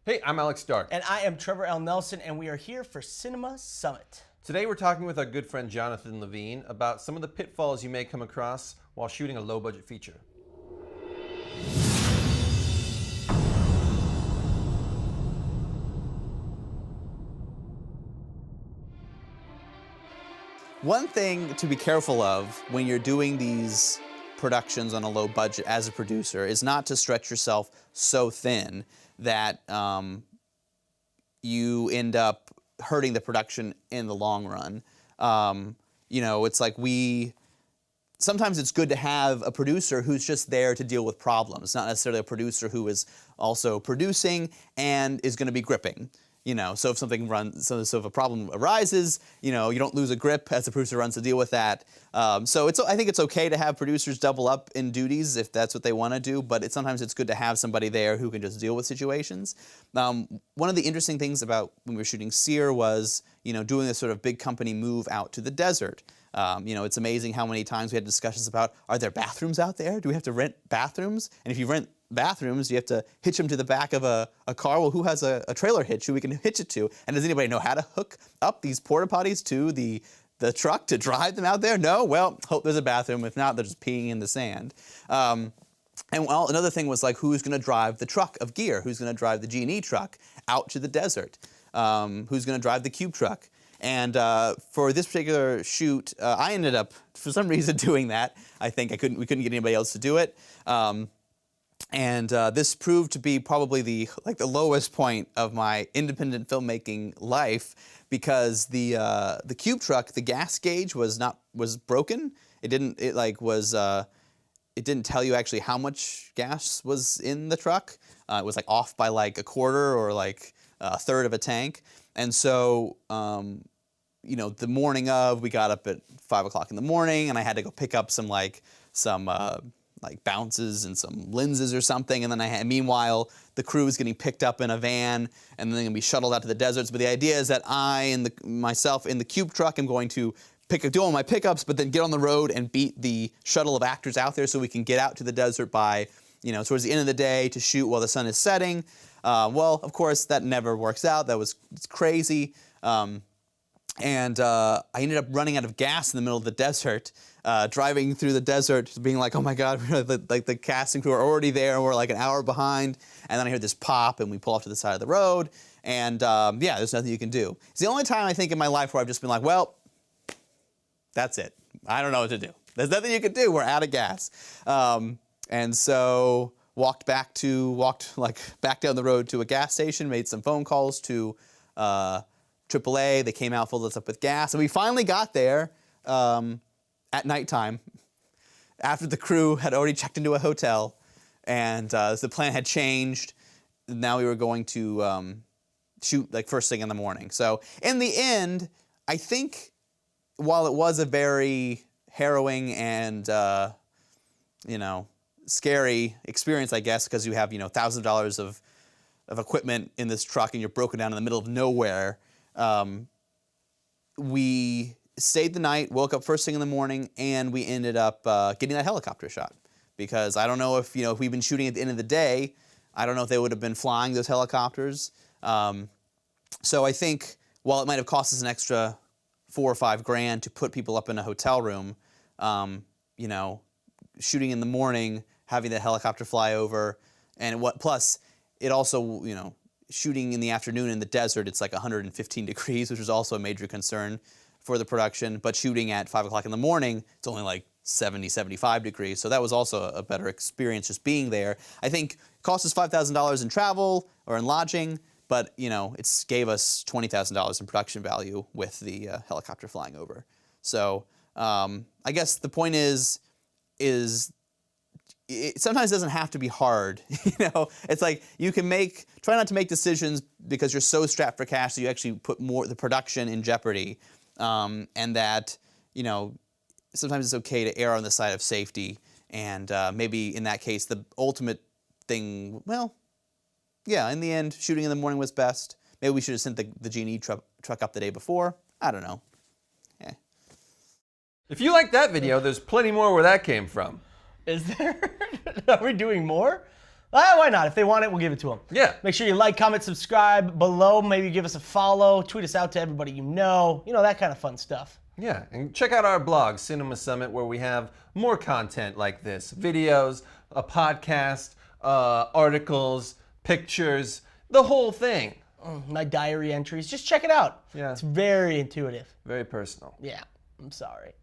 Hey, I'm Alex Stark. And I am Trevor L. Nelson, and we are here for Cinema Summit. Today we're talking with our good friend Jonathan Levine about some of the pitfalls you may come across while shooting a low-budget feature. One thing to be careful of when you're doing these productions on a low budget as a producer is not to stretch yourself so thin that you end up hurting the production in the long run. You know, it's like sometimes it's good to have a producer who's just there to deal with problems, not necessarily a producer who is also producing and is going to be gripping. You know, so if something runs, so if a problem arises, you know, you don't lose a grip as the producer runs to deal with that. So I think it's okay to have producers double up in duties if that's what they want to do, but sometimes it's good to have somebody there who can just deal with situations. One of the interesting things about when we were shooting Sear was, you know, doing this sort of big company move out to the desert. You know, it's amazing how many times we had discussions about, are there bathrooms out there? Do we have to rent bathrooms? And if you rent bathrooms, you have to hitch them to the back of a car. Well, who has a trailer hitch who we can hitch it to? And does anybody know how to hook up these porta potties to the truck to drive them out there? No? Well, hope there's a bathroom. If not, they're just peeing in the sand. And well, another thing was like, who's going to drive the truck of gear? Who's going to drive the G&E truck out to the desert? Who's going to drive the cube truck? And for this particular shoot, I ended up, for some reason, doing that. I think we couldn't get anybody else to do it. And this proved to be probably the lowest point of my independent filmmaking life, because the cube truck, the gas gauge was broken. It didn't tell you actually how much gas was in the truck. It was like off by like a quarter or like a third of a tank. And so, you know, the morning of, we got up at 5 o'clock in the morning, and I had to go pick up some bounces and some lenses or something, and then meanwhile, the crew is getting picked up in a van, and then they're going to be shuttled out to the deserts. But the idea is that myself in the cube truck, am going to do all my pickups, but then get on the road and beat the shuttle of actors out there so we can get out to the desert by, you know, towards the end of the day to shoot while the sun is setting. Well, of course, that never works out. It's crazy. And I ended up running out of gas in the middle of the desert, driving through the desert, being like, oh my God, the casting crew are already there, and we're like an hour behind. And then I hear this pop, and we pull off to the side of the road, and yeah, there's nothing you can do. It's the only time I think in my life where I've just been like, well, that's it. I don't know what to do. There's nothing you can do. We're out of gas. And so walked back down the road to a gas station, made some phone calls to AAA. They came out, filled us up with gas, and we finally got there at nighttime after the crew had already checked into a hotel, and the plan had changed. Now we were going to shoot like first thing in the morning. So in the end, I think while it was a very harrowing and you know, scary experience, I guess, because you have, you know, thousands of dollars of equipment in this truck and you're broken down in the middle of nowhere. We stayed the night, woke up first thing in the morning, and we ended up getting that helicopter shot. Because I don't know if we'd been shooting at the end of the day, I don't know if they would have been flying those helicopters. So I think while it might have cost us an extra $4 or $5 grand to put people up in a hotel room, you know, shooting in the morning, having the helicopter fly over, and plus it also, you know, shooting in the afternoon in the desert, it's like 115 degrees, which was also a major concern for the production. But shooting at 5 o'clock in the morning, it's only like 70, 75 degrees. So that was also a better experience just being there. I think it cost us $5,000 in travel or in lodging, but, you know, it gave us $20,000 in production value with the helicopter flying over. So I guess the point is it sometimes doesn't have to be hard. You know, it's like you can try not to make decisions because you're so strapped for cash that you actually put the production in jeopardy, and that, you know, sometimes it's okay to err on the side of safety, and maybe in that case the ultimate thing, well, yeah, in the end, shooting in the morning was best. Maybe we should have sent the G&E truck up the day before. I don't know. Yeah. If you like that video, there's plenty more where that came from. Is there? Are we doing more? Why not? If they want it, we'll give it to them. Yeah. Make sure you like, comment, subscribe below. Maybe give us a follow. Tweet us out to everybody you know. You know, that kind of fun stuff. Yeah, and check out our blog, Cinema Summit, where we have more content like this. Videos, a podcast, articles, pictures, the whole thing. My diary entries. Just check it out. Yeah. It's very intuitive. Very personal. Yeah, I'm sorry.